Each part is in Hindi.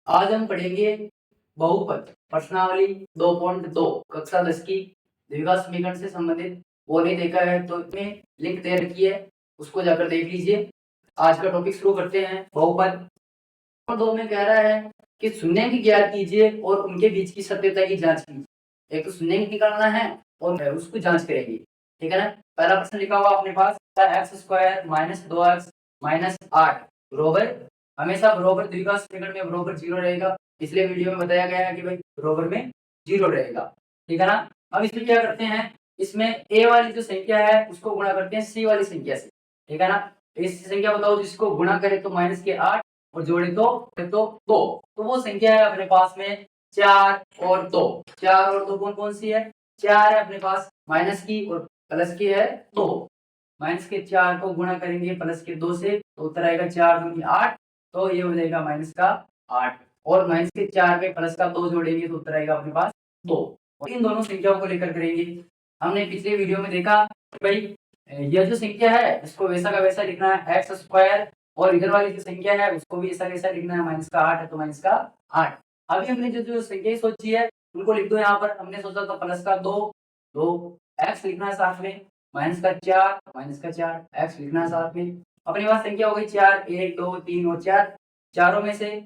आज हम पढ़ेंगे बहुपद प्रश्नावली 2.2 कक्षा 10 की द्विघात समीकरण से संबंधित। वो नहीं देखा है तो इसमें लिंक दे रखी है, उसको जाकर देख लीजिए। आज का टॉपिक शुरू करते हैं। बहुपद और 2 में कह रहा है कि शून्य की ज्ञात कीजिए और उनके बीच की सत्यता की जांच कीजिए। एक तो शून्य निकालना है और उसको जांच करेंगे, ठीक है ना। पहला प्रश्न लिखा हुआ अपने पास x² - 2x - 8 बरोबर, हमेशा बरोबर द्विघात समीकरण में बरोबर 0 रहेगा। पिछले वीडियो में बताया गया है कि भाई बरोबर में 0 रहेगा, ठीक है ना। अब इसमें क्या करते हैं, इसमें a वाली जो संख्या है उसको गुणा करते हैं c वाली संख्या से, ठीक है ना। इस संख्या बताओ जिसको गुणा करे तो -8 और जोड़े तो 2। तो वो संख्या है अपने पास में 4 और 2। 4 और 2 कौन सी है? 4 है अपने पास, माइनस की और प्लस की है 2। माइनस के 4 को गुणा करेंगे प्लस के 2 से तो उत्तर आएगा 4 दूनी 8, तो ये हो जाएगा -8। और माइनस के 4 में प्लस का 2 जोड़ेंगे तो उत्तर आएगा अपने पास 2। और इन दोनों संख्याओं को लेकर करेंगे। हमने पिछले वीडियो में देखा भाई यह जो संख्या है इसको वैसा का वैसा लिखना है x² और इधर वाली जो संख्या है उसको भी ऐसा कैसा लिखना है, -8 है तो -8। अभी हमने जो संख्या सोची है उनको लिख दो। यहाँ पर हमने सोचा था प्लस का 2 x लिखना है साथ में, -4 x लिखना है साथ में। अपने पास संख्या हो गई 4, 1 2 3 और 4। चारों में से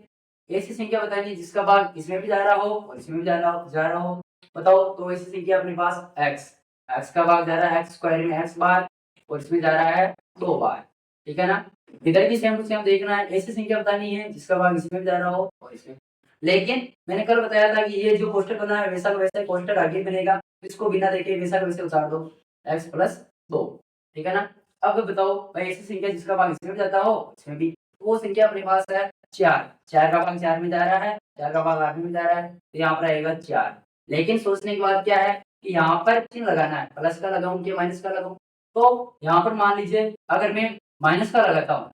ऐसी संख्या बताइए जिसका भाग इसमें भी जा रहा हो और इसमें भी जा रहा हो। बताओ तो ऐसी संख्या अपने पास x का भाग जा रहा है x² में x बार और इसमें जा रहा है 2 बार, ठीक है ना। इधर भी सेम टू सेम देखना है, ऐसी संख्या बतानी है जिसका भाग इसमें भी जा रहा हो और इसमें। लेकिन मैंने कल बताया था कि ये जो कोष्ठक बना है वैसा का वैसा कोष्ठक आगे बनेगा, इसको बिना देखे वैसा का वैसे उतार दो x + 2, ठीक है ना। अब बताओ भाई ऐसी संख्या जिसका भाग इसमें भी जाता हो इसमें भी, वो संख्या अपने पास है 4। 4 का भाग 4 में जा रहा है, 4 का भाग 8 में जा रहा है, तो यहाँ पर आएगा 4। लेकिन सोचने की बात क्या है कि यहाँ पर चिन्ह लगाना है, प्लस का लगाऊं कि माइनस का लगाऊं। तो यहाँ पर मान लीजिए अगर मैं माइनस का लगाता हूँ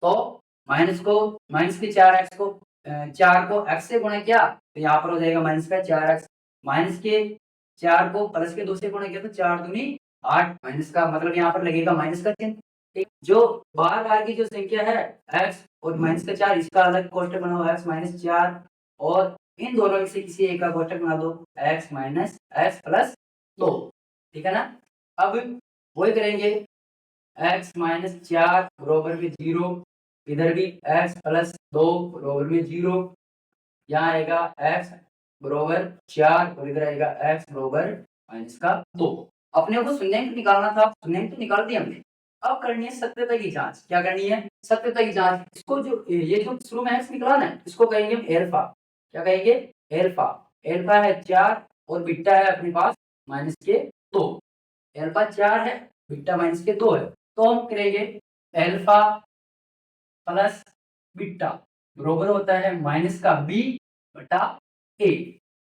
तो माइनस के 4x को 4 को x से गुणा किया तो यहाँ पर हो जाएगा माइनस का 4x। माइनस के 4 को प्लस के 2 से गुणा किया तो 4 दूनी 8, माइनस का मतलब यहाँ पर लगेगा माइनस का चिन्ह। ठीक, जो बार की जो संख्या है x और माइनस का 4 इसका अलग कोष्ठक बनाओ x - 4 और इन दोनों में से किसी एक का कोष्ठक बना दो x - x + 2, ठीक है ना। अब वही करेंगे x - 4 बराबर में 0, इधर भी x + 2 बराबर में 0, यहाँ आएगा x बराबर 4 और इधर आएगा x बराबर -2। अपने को शून्यांक निकालना था, शून्यांक तो निकाल दिया हमने। अब करनी है सत्यता की जांच। क्या करनी है? सत्यता की जांच। इसको जो ये जो शुरू में x निकला ना इसको कहेंगे हम एल्फा। क्या कहेंगे? एल्फा। एल्फा है 4 और बीटा है अपने पास -2। एल्फा 4 है, बीटा -2 है, तो हम करेंगे एल्फा प्लस बीटा बराबर होता है -b/a।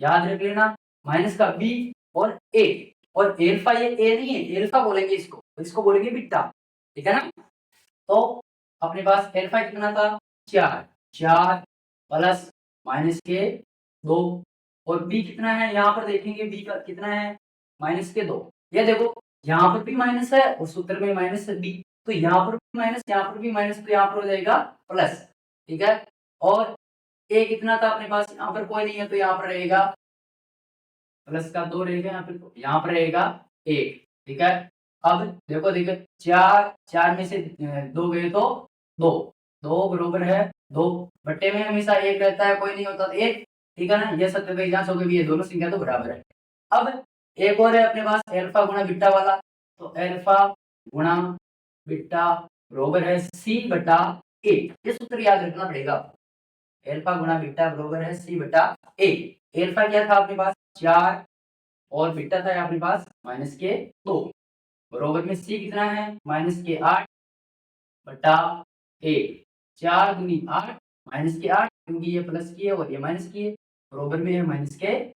याद रख लेना, -b और a। और एल्फा ये a नहीं है, एल्फा बोलेंगे इसको, इसको बोलेंगे बीटा, ठीक है ना। तो अपने पास एल्फा कितना था 4, 4 प्लस -2 और b कितना है यहाँ पर देखेंगे, b का कितना है -2। ये देखो यहाँ पर भी माइनस है और सूत्र में माइनस है b, तो यहाँ पर भी माइनस, यहाँ पर भी माइनस, तो यहाँ पर हो जाएगा प्लस, ठीक है। और a कितना था अपने पास, यहाँ पर कोई नहीं है तो यहाँ पर रहेगा प्लस का 2 रहेगा, यहाँ पर रहेगा 1, ठीक है। अब देखो 4 4 में से 2 गए तो 2, 2 बराबर है 2, बट्टे में हमेशा 1 रहता है, कोई नहीं होता तो 1, ठीक है ना। ये सत्य की जांच हो गई, ये दोनों संख्या तो बराबर है। अब एक और है अपने पास एल्फा गुणा बीटा वाला, तो एल्फा गुणा बीटा बराबर है c/a। ये सूत्र याद रखना पड़ेगा। एल्फा गुणा बीटा बराबर है c/a। एल्फा क्या था अपने पास 4 और बीटा था अपने पास -2, बराबर में c कितना है -8/a। 4 दूनी 8 -8, क्योंकि ये प्लस की है और ये माइनस की है, बराबर में है -8।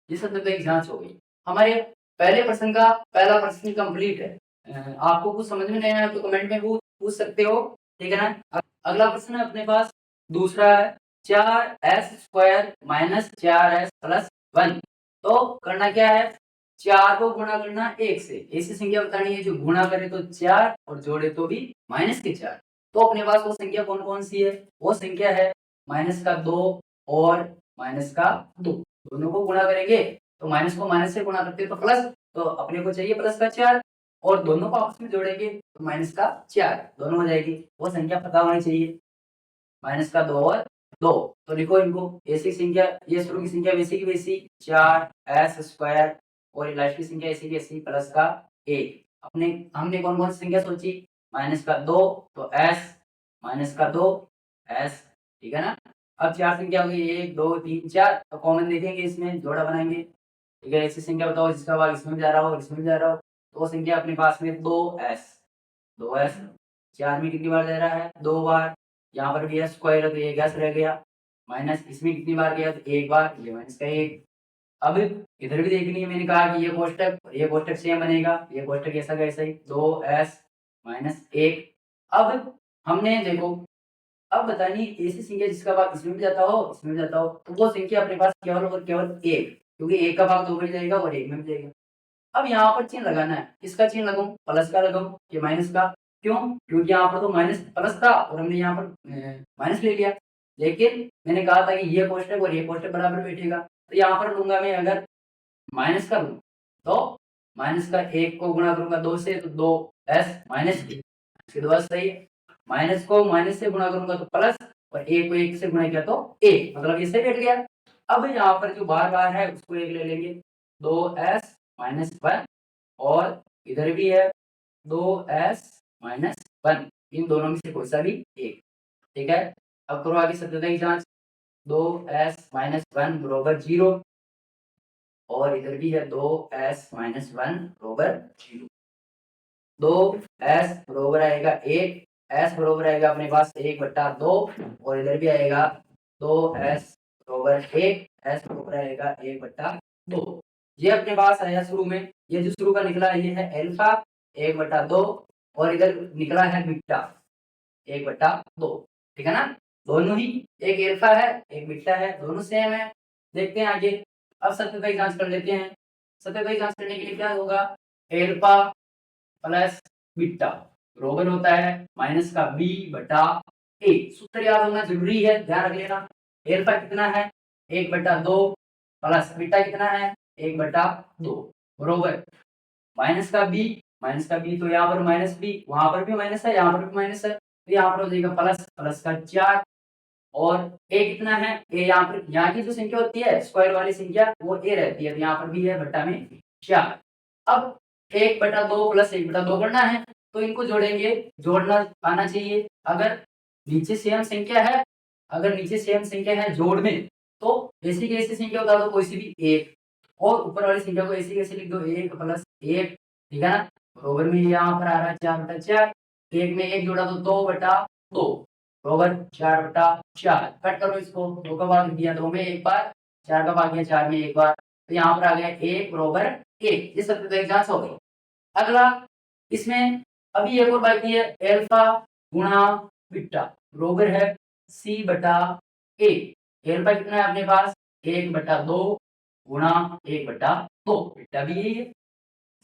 ये सत्य की जांच हो गई। हमारे पहले प्रश्न का पहला प्रश्न कंप्लीट है। आपको कुछ समझ में नहीं आया तो कमेंट में पूछ सकते हो, ठीक है ना। अगला प्रश्न है अपने पास दूसरा है 4s² - 4s + 1। तो करना क्या है, 4 को गुणा करना 1 से, ऐसी संख्या बतानी है जो गुणा करे तो 4 और जोड़े तो भी -4। तो अपने पास वो संख्या कौन-कौन सी है? वो संख्या है माइनस का 2 और माइनस का 2 दोनों को गुणा करेंगे तो माइनस को माइनस से गुणा करते हैं तो प्लस, तो अपने को चाहिए प्लस का 4 और दोनों को आपस में जोड़ेंगे तो माइनस का 4 दोनों हो जाएगी। वो संख्या पता होनी चाहिए, माइनस का 2 और 2। तो लिखो इनको, ऐसी संख्या, ये शुरू की संख्या वैसी की वैसी 4 एस स्क्वायर और ये लास्ट की संख्या ऐसी की ऐसी प्लस का 1। अपने हमने कौन कौन सी संख्या सोची, माइनस का 2 तो एस, माइनस का 2 एस, ठीक है ना। अब चार संख्या हो गई 1 2 3 4, तो कॉमन देखेंगे इसमें, जोड़ा बनाएंगे, ठीक है। ऐसी संख्या बताओ जिसका भाग इसमें भी जा रहा हो और इसमें भी जा रहा हो, तो वो संख्या अपने पास में 2s, 2s 4 में कितनी बार जा रहा है 2 बार, यहाँ पर भी s स्क्वायर है तो एक s रह गया, माइनस इसमें कितनी बार गया तो एक बार, ये माइनस का 1। अब इधर भी देखनी है, मैंने कहा कि ये कोष्टक सेम बनेगा, ये कोष्टक ऐसा का ऐसा ही 2s माइनस 1। अब हमने देखो, अब बतानी ऐसी संख्या जिसका भाग इसमें भी जाता हो इसमें भी जाता हो, तो वो संख्या अपने पास केवल और केवल एक, क्योंकि एक का भाग 2 में जाएगा और एक में भी जाएगा। अब यहाँ पर चिन्ह लगाना है, किसका चिन्ह लगाऊं, प्लस का लगाऊं कि माइनस का, क्यों, क्योंकि यहाँ पर तो माइनस प्लस था और हमने यहाँ पर माइनस ले लिया, लेकिन मैंने कहा था कि ये कोष्टक और ये कोष्टक बराबर बैठेगा, तो यहाँ पर लूंगा मैं अगर माइनस का लूं तो माइनस का 1 को गुणा करूंगा 2 से तो 2s माइनस 1, इसके बाद सही है। माइनस को माइनस से गुणा करूंगा तो प्लस, और 1 को 1 से गुणा किया तो 1, मतलब ये सही बैठ गया। अब यहाँ पर जो बार बार है उसको 1 ले लेंगे, 2s माइनस 1, और इधर भी है 2s माइनस 1, इन दोनों में से कोई सा भी एक, ठीक है। अब करो आगे सत्यता की जांच, 2s माइनस 1 बराबर 0, और इधर भी है 2s माइनस 1 बराबर 0, 2s बराबर आएगा 1, s बराबर आएगा अपने पास 1/2, और इधर भी आएगा 2s बराबर 1, s बराबर आएगा 1/2। ये अपने पास आया शुरू में, ये जो शुरू का निकला ये है अल्फा 1/2, और इधर निकला है बीटा 1/2, ठीक है ना। दोनों ही, एक अल्फा है एक बीटा है, दोनों सेम है। देखते हैं आगे, अब सत्यता की जांच कर लेते हैं। सत्यता की जांच करने के लिए क्या होगा, अल्फा प्लस बीटा बराबर होता है माइनस का b/a। सूत्र याद होना जरूरी है, ध्यान रख लेना। अल्फा कितना है 1/2 प्लस बीटा कितना है 1/2 बराबर माइनस का b, तो यहाँ पर माइनस b, वहां पर भी माइनस है, यहाँ पर भी माइनस है, तो यहाँ पर हो जाएगा प्लस, प्लस का 4, और a कितना है a, यहाँ पर यहाँ की जो संख्या होती है स्क्वायर वाली संख्या वो a रहती है, तो यहाँ पर भी है बट्टा में 4। अब 1/2 प्लस 1/2 करना है तो इनको जोड़ेंगे, जोड़ना आना चाहिए। अगर नीचे सेम संख्या है, अगर नीचे सेम संख्या है जोड़ में, तो ऐसी की ऐसी संख्या उतार दो कोई सी भी एक, और ऊपर वाली संख्या को ऐसी कैसे लिख दो 1 प्लस 1, ठीक है ना। बराबर में यहाँ पर आ रहा है 4/4, एक में एक जोड़ा तो 2/2 बराबर 4/4। कट करो इसको, 2 का भाग दिया 2 में एक बार, 4 का भाग दिया 4 में एक बार, तो यहाँ पर आ गया 1 बराबर 1। ये सत्यता की जांच हो गई। अगला इसमें अभी एक और बाकी है, अल्फा गुणा बीटा बराबर है c/a। अल्फा कितना है अपने पास 1/2 गुणा 1/2, बीटा भी यही है।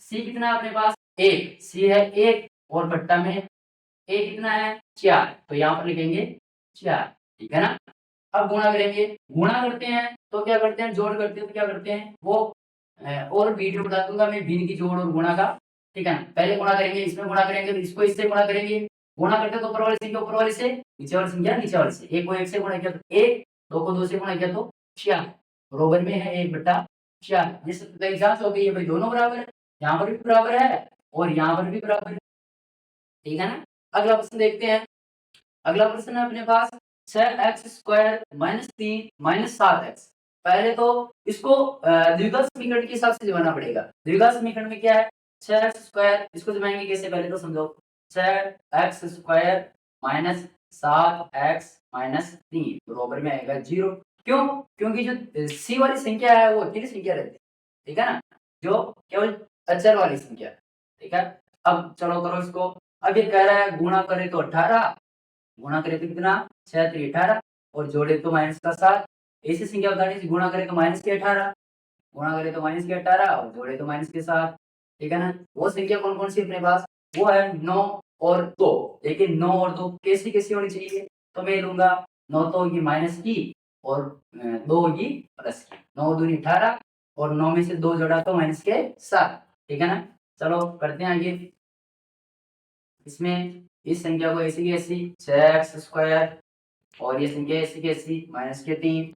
c कितना है अपने पास 1, c है 1, और बट्टा में a कितना है 4, तो यहाँ पर लिखेंगे 4, ठीक है ना। अब गुणा करेंगे, गुणा करते हैं तो क्या करते हैं, जोड़ करते हैं तो क्या करते हैं वो, और वीडियो बता दूंगा मैं भिन्न की जोड़ और गुणा का, ठीक है ना। पहले गुणा करेंगे, इसमें गुणा करेंगे तो इसको इससे गुणा करेंगे, गुणा करते तो ऊपर वाली संख्या ऊपर वाली से, नीचे वाली संख्या नीचे वाली से। 1 को 1 से गुणा किया तो 1, 2 को 2 से गुणा किया तो 4, बराबर में है 1/4। ये सत्यता की जांच हो गई है भाई, दोनों बराबर है, यहाँ पर भी बराबर है और यहाँ पर भी बराबर है, ठीक है ना। अगला प्रश्न देखते हैं। अगला प्रश्न है अपने पास 6x² - 3 - 7x। पहले तो इसको द्विघात समीकरण के हिसाब से जमाना पड़ेगा। द्विघात समीकरण में क्या है 6x², इसको जमाएंगे कैसे पहले तो समझो। 6x² - 7x - 3 बराबर में आएगा 0। क्यों, क्योंकि जो सी वाली संख्या है वो अकेली संख्या रहती है, ठीक है ना, जो केवल अचर वाली संख्या, ठीक है। अब चलो करो इसको। अब ये कह रहा है गुणा करे तो 18, गुणा करे तो कितना 6 3 18, और जोड़े तो माइनस का 7। ऐसी संख्या बतानी, गुणा करे तो माइनस के 18, गुणा करे तो माइनस के 18, और जोड़े तो माइनस के 7, ठीक है ना। वो संख्या कौन कौन सी अपने पास, वो है 9 और 2, लेकिन 9 और 2 कैसी कैसी होनी चाहिए, तो मैं लूंगा 9 तो होगी माइनस की और 2 होगी प्लस की। 9 दूनी 18 और 9 में से 2 जोड़ा तो माइनस के 7। ठीक है ना। चलो करते हैं आगे। इसमें इस संख्या को ऐसी की ऐसी 6x स्क्वायर और ये संख्या ऐसी की ऐसी माइनस के 3।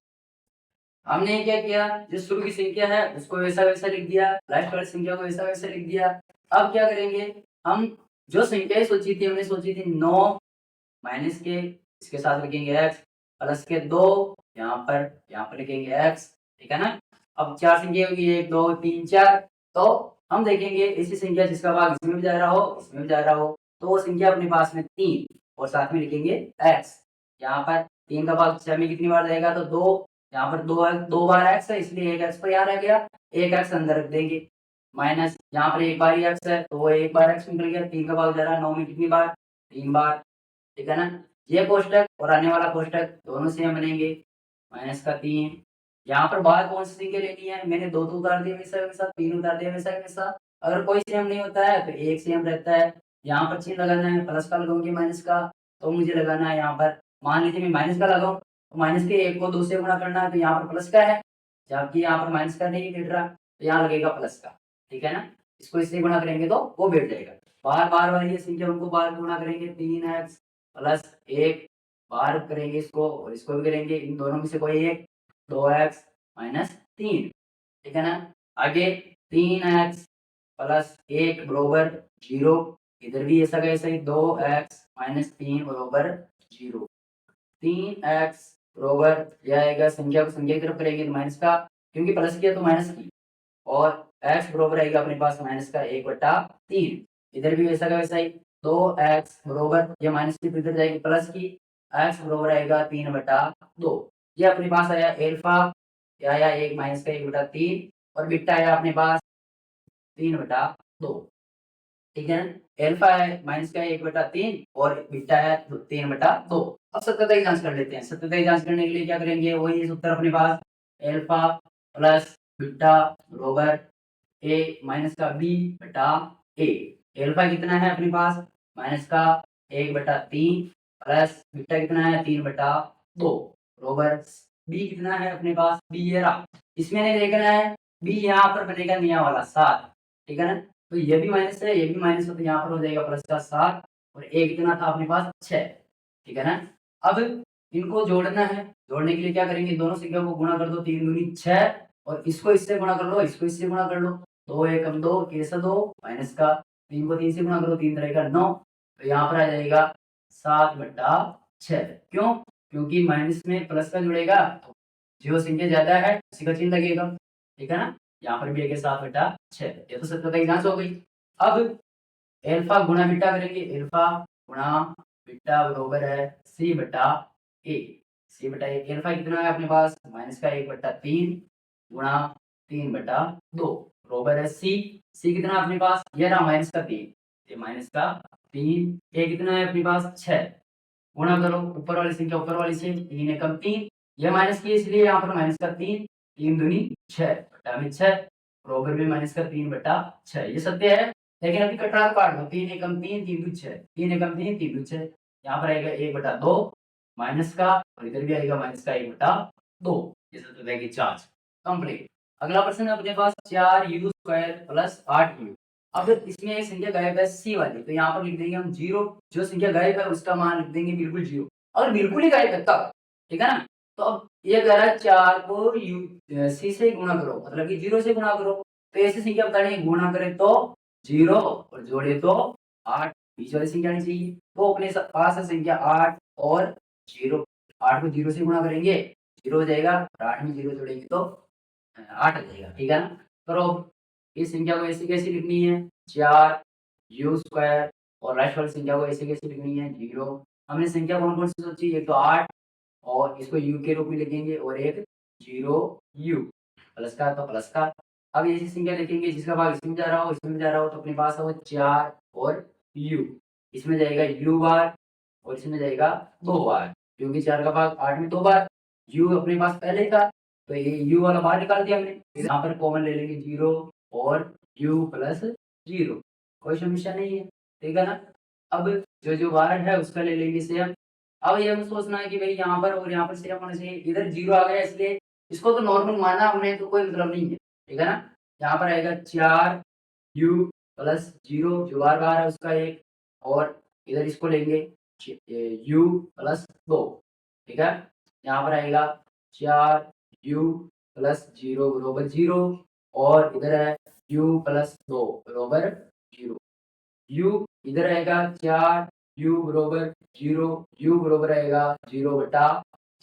हमने क्या किया, जो शुरू की संख्या है उसको वैसा वैसा लिख दिया, लास्ट वाली संख्या को वैसा वैसा लिख दिया। अब क्या करेंगे, हम जो संख्याएं सोची थी, हमने सोची थी 9 माइनस के, इसके साथ लिखेंगे x प्लस के 2, यहाँ पर लिखेंगे x। ठीक है ना। अब 4 संख्या होगी 1 2 3 4। तो हम देखेंगे ऐसी संख्या जिसका भाग इसमें भी जा रहा हो इसमें भी जा रहा हो, तो वो संख्या अपने पास में 3 और साथ में लिखेंगे x। यहाँ पर 3 का भाग 6 में कितनी बार जाएगा, तो 2। यहाँ पर 2 बार x है इसलिए एक x पर यहाँ रह गया, एक x अंदर रख देंगे। माइनस यहाँ पर एक बार ही x है तो वो एक बार x निकल गया। 3 का भाग जा रहा है 9 में कितनी बार, 3 बार। ठीक है ना। ये कोष्टक और आने वाला कोष्टक दोनों सेम बनेंगे। माइनस का 3। यहाँ पर बाहर कौन सी संख्या लेनी है, मैंने 2 तो उतार दिया वैसा वैसा, 3 उतार दिया वैसा वैसा। अगर कोई सेम नहीं होता है तो एक सेम रहता है। यहाँ पर चिन्ह लगाना है, प्लस का लगाऊंगी माइनस का, तो मुझे लगाना है यहाँ पर, मान लीजिए मैं माइनस का लगाऊं तो माइनस के 1 को 2 से गुणा करना है, तो यहाँ पर प्लस का है, जबकि यहाँ पर माइनस का नहीं बैठ रहा तो यहाँ लगेगा प्लस का। ठीक है ना। इसको इससे गुणा करेंगे तो वो बैठ जाएगा। बार बार वाली ये संख्या उनको बार गुणा करेंगे, 3x प्लस 1 बार करेंगे इसको और इसको भी करेंगे, इन दोनों में से कोई एक, 2x माइनस 3। ठीक है ना। आगे 3x प्लस 1 बरोबर 0, इधर भी ऐसा कैसा ही 2x माइनस 3 बरोबर 0। 3x बरोबर यह आएगा, संख्या को संख्या की तरफ करेंगे तो माइनस का, क्योंकि प्लस किया तो माइनस की, और x बरोबर आएगा अपने पास माइनस का 1/3। इधर भी वैसा का वैसा ही 2x बरोबर, ये माइनस की इधर जाएगी प्लस की, x बरोबर आएगा 3/2। ये अपने पास आया एल्फा, ये आया 1 माइनस का 1/3 और बीटा आया अपने पास 3/2। ठीक है ना। एल्फा है माइनस का 1/3 और बीटा है 3/2। अब सत्यता की जांच कर लेते हैं। सत्यता की जांच करने के लिए क्या करेंगे, वही सूत्र अपने पास, एल्फा प्लस बीटा बरोबर ए माइनस का बी बटा ए। एल्फा कितना है अपने पास, माइनस का 1/3 प्लस बीटा कितना है 3/2 बरोबर बी कितना है अपने पास, बी ये रहा। इसमें नहीं देखना है, बी यहाँ पर बनेगा नया वाला 7। ठीक है ना। तो ये भी माइनस है ये भी माइनस है, तो यहाँ पर हो जाएगा प्लस का 7 और ए कितना था अपने पास 6। ठीक है ना। अब इनको जोड़ना है, जोड़ने के लिए क्या करेंगे, दोनों संख्या को गुणा कर दो, 3 दूनी 6 और इसको इससे गुणा कर लो, इसको इससे गुणा कर लो, 2 एकम 2 कैसे 2 माइनस का 3 को 3 से गुणा करो, 3 रहेगा 9, तो यहाँ पर आ जाएगा 7/6। क्यों, क्योंकि माइनस में प्लस का जुड़ेगा तो जो संख्या ज्यादा है उसी का चिन्ह लगेगा। ठीक है ना। यहाँ पर भी है 7/6। ये तो सत्यता की जांच हो गई। अब एल्फा गुणा बीटा करेंगे, एल्फा गुणा बीटा बरोबर है c/a। c/a एल्फा कितना है अपने पास, माइनस का 1/3 गुणा 3/2 बरोबर है c। c कितना है अपने पास, ये रहा माइनस का 3, ये माइनस का 3, a कितना है अपने पास 6। गुणा करो ऊपर वाली संख्या ऊपर वाली से, 3 एकम 3, ये माइनस की इसलिए यहाँ पर माइनस का 3, 3 दूनी 6 बटा में 6 बरोबर में माइनस का 3/6। ये सत्य है। लेकिन अभी कटरा काट दो, 3 एकम 3 3 दू 6, 3 एकम 3 3 दू 6, यहाँ पर आएगा 1/2 माइनस का और इधर भी आएगा माइनस का 1/2। ये सत्य की जांच कंप्लीट। अगला प्रश्न है अपने पास 4u² प्लस 8u। अब इसमें एक संख्या गायब है सी वाली, तो यहाँ पर लिख देंगे हम 0। जो संख्या गायब है उसका मान लिख देंगे बिल्कुल 0। अगर बिल्कुल ही गायब है तब, ठीक है ना। तो अब ये कह रहा है 4 को सी से गुणा करो, मतलब कि 0 से गुणा करो। तो ऐसी संख्या बतानी है, गुणा करें तो 0 और जोड़े तो 8, बीच वाली संख्या आनी चाहिए। तो अपने पास है संख्या 8 और 0। 8 को 0 से गुणा करेंगे 0 हो जाएगा और 8 में 0 जोड़ेंगे तो 8 आ जाएगा। ठीक है ना। करो इस संख्या को ऐसी कैसी लिखनी है, 4u² और लास्ट वाली संख्या को ऐसी कैसी लिखनी है 0। हमने संख्या कौन कौन सी सोची, एक तो 8 और इसको u के रूप में लिखेंगे और एक 0u प्लस का तो प्लस का। अब ऐसी संख्या लिखेंगे जिसका भाग इसमें जा रहा हो इसमें जा रहा हो, तो अपने पास है वो 4 और u, इसमें जाएगा u बार और इसमें जाएगा 2 बार, क्योंकि 4 का भाग 8 में 2 बार, u अपने पास पहले था तो ये u वाला बाहर निकाल दिया हमने। यहाँ पर कॉमन ले लेंगे 0 और u प्लस 0, कोई समस्या नहीं है। ठीक है ना। अब जो जो बाहर है उसका ले लेंगे सेम, अब ये हमें सोचना है कि भाई यहाँ पर और यहाँ पर सेम होना चाहिए, इधर 0 आ गया इसलिए इसको तो नॉर्मल माना हमने, तो कोई मतलब नहीं है, ठीक है ना। यहाँ पर आएगा 4u प्लस 0 जो बार बार है उसका 1, और इधर इसको लेंगे u प्लस 2, ठीक है। यहाँ पर आएगा 4u प्लस 0 बरोबर 0, और इधर है u प्लस 2 बरोबर 0। u इधर आएगा 4u बरोबर 0, u बरोबर आएगा 0 बटा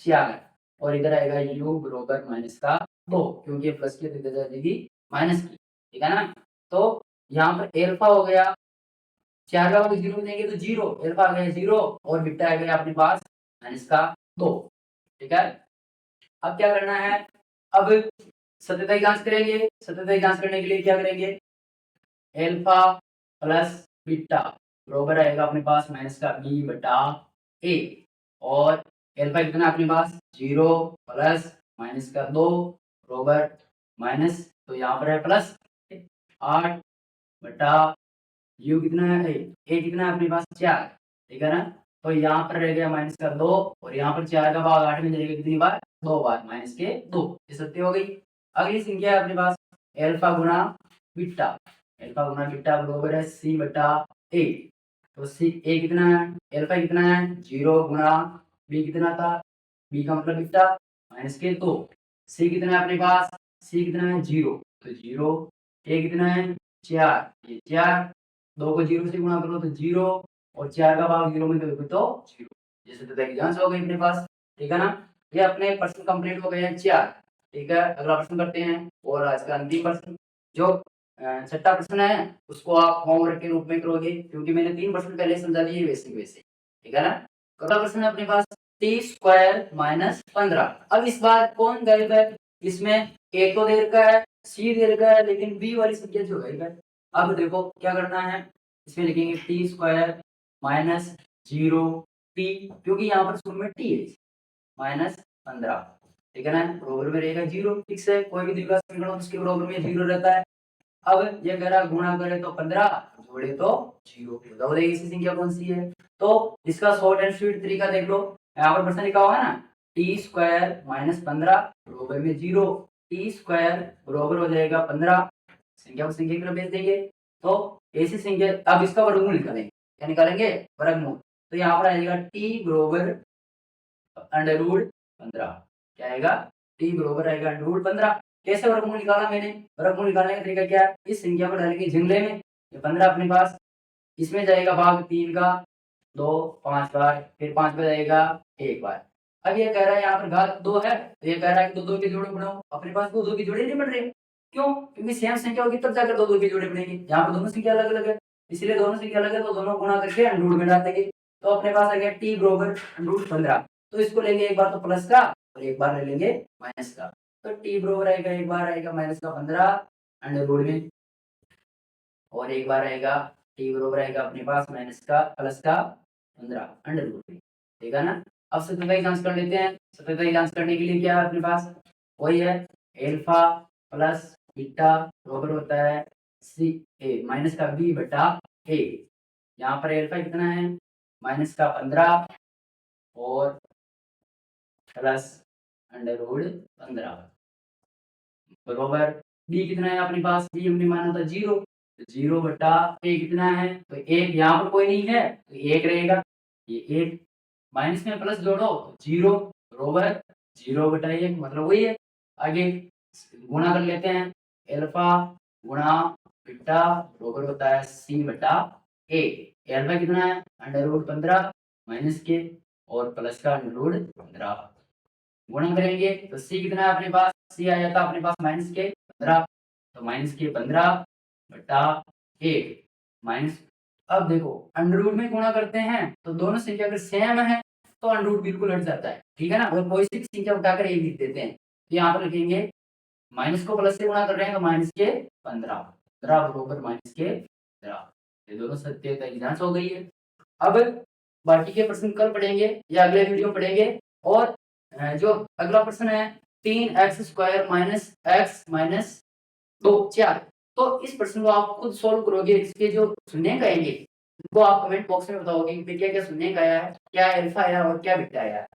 4, और इधर आएगा u बरोबर माइनस का 2, क्योंकि ये प्लस की इधर जाएगी माइनस की, ठीक है ना। तो यहाँ पर एल्फा हो गया, 4 का 0 देंगे तो 0, एल्फा आ गया 0, और बीटा आ गया अपने पास माइनस का 2, ठीक है। अब क्या करना है, अब सत्यता की जांच करेंगे। सत्यता की जांच करने के लिए क्या करेंगे, एल्फा प्लस बीटा बराबर आएगा अपने पास माइनस का बी बटा ए, और एल्फा कितना अपने पास 0 प्लस माइनस का 2 बराबर माइनस, तो यहाँ पर है प्लस 8 बटा यू कितना है, ए कितना है अपने पास 4, ठीक है ना। तो यहाँ पर रह गया माइनस का 2, और यहाँ पर 4 का भाग 8 में जाएगा कितनी बार, 2 बार, माइनस के 2, ये सत्य हो गई। अगली संख्या है अपने पास एल्फा गुना बीटा, एल्फा गुना बीटा बराबर है सी बटा ए, तो सी ए कितना है, एल्फा कितना है 0 गुना बी कितना था, बी का मतलब बीटा माइनस के 2, सी कितना है अपने पास, सी कितना है 0, तो 0, ए कितना है 4, ये 4, 2 को 0 से गुणा करो तो 0, और 4 का भाग 0 में देखो तो 0, जैसे तो देखिए आंसर हो गई अपने पास, ठीक है ना। ये अपने प्रश्न कंप्लीट हो गए हैं 4, ठीक है। अगला प्रश्न करते हैं, और आज का अंतिम प्रश्न जो छठा प्रश्न है उसको आप होमवर्क के रूप में करोगे, क्योंकि मैंने 3 प्रश्न पहले समझा दिए वैसे वैसे, ठीक है ना। अगला प्रश्न है अपने पास टी स्क्वायर माइनस 15। अब इस बार कौन गायब है, इसमें ए तो दे रखा है, सी दे रखा है, लेकिन बी वाली संख्या जो है, अब देखो क्या करना है, इसमें लिखेंगे टी स्क्वायर माइनस 0 टी, क्योंकि यहाँ पर शुरू में टी है, माइनस 15, ठीक है ना। बराबर में रहेगा 0, फिक्स है, कोई भी द्विघात समीकरण उसके बराबर में 0 रहता है। अब ये कह रहा गुणा करे तो 15, जोड़े तो 0, बताओ ऐसी संख्या कौन सी है। तो इसका शॉर्ट एंड स्वीट तरीका देख लो, यहाँ पर प्रश्न लिखा हुआ है ना, टी स्क्वायर माइनस 15 बराबर में 0, टी स्क्वायर बराबर हो जाएगा 15, संख्या को संख्या की तरफ भेज देंगे, तो ऐसी संख्या, अब इसका वर्गमूल निकालेंगे, क्या निकालेंगे, वर्गमूल, तो यहाँ पर आएगा टी बराबर अंडर रूट 15, क्या आएगा, टी बराबर आएगा अंडर रूट 15। कैसे वर्गमूल निकाला मैंने, वर्गमूल निकालने का तरीका क्या है, इस संख्या को डालेंगे जिंगले में, ये 15 अपने पास, इसमें जाएगा भाग 3 का 2 5 बार, फिर 5 पे जाएगा 1 बार। अब ये कह रहा है यहाँ पर घात 2 है, तो ये कह रहा है कि 2 के जोड़े बनाओ, अपने पास 2 के जोड़े नहीं बन रहे, क्यों, क्योंकि सेम संख्या होगी तब जाकर 2 के जोड़े बनेंगे, यहाँ पर दोनों संख्या अलग अलग है, इसलिए दोनों संख्या अलग है तो दोनों गुणा करके अंडर रूट में डाल देंगे, तो अपने पास आ गया टी बराबर अंडर रूट 15, तो इसको लेंगे एक बार तो प्लस का, और एक बार ले लेंगे माइनस का, तो टी बराबर आएगा, एक बार आएगा माइनस का 15 अंडर रूट में, और एक बार आएगा टी बराबर आएगा अपने पास माइनस का प्लस का 15 अंडर रूट में, ठीक है ना। अब सत्यता की जांच कर लेते हैं। सत्यता की जांच करने के लिए क्या है अपने पास, वही है एल्फा प्लस बीटा बराबर होता है सी ए माइनस का बी बटा ए, यहाँ पर एल्फा कितना है माइनस का 15 और प्लस अंडर रूट 15 बराबर बी कितना है अपने पास, बी हमने माना था 0, तो 0 बटा ए कितना है, तो एक यहाँ पर कोई नहीं है तो 1 रहेगा, ये 1 माइनस में प्लस जोड़ो तो 0 बराबर 0 बटा 1, मतलब वही है। आगे गुणा कर लेते हैं, एल्फा गुणा बीटा बराबर होता है सी बटा ए, एल्फा कितना है अंडर रूट 15 माइनस के और प्लस का अंडर रूट 15, गुणा करेंगे तो सी कितना है अपने पास, सी आ जाता है अपने पास माइनस के 15, तो माइनस के 15 बटा 1 माइनस, अब देखो अंडर रूट में गुणा करते हैं तो दोनों संख्या अगर सेम है तो अंडर रूट बिल्कुल हट जाता है, ठीक है ना, और कोई सी संख्या उठाकर एक लिख देते हैं, तो यहाँ पर लिखेंगे माइनस को प्लस से गुणा कर रहे हैं तो माइनस के 15 बराबर माइनस के 15, ये दोनों सत्यता की जांच हो गई है। अब बाकी के प्रश्न कल पढ़ेंगे या अगले वीडियो पढ़ेंगे, और जो अगला प्रश्न है 3x square minus x minus 2 4, तो इस प्रश्न को आप खुद सोल्व करोगे, इसके जो सुनने कहेंगे वो आप कमेंट बॉक्स में बताओगे कि क्या क्या सुनने का आया है, क्या अल्फा आया और क्या बीटा आया।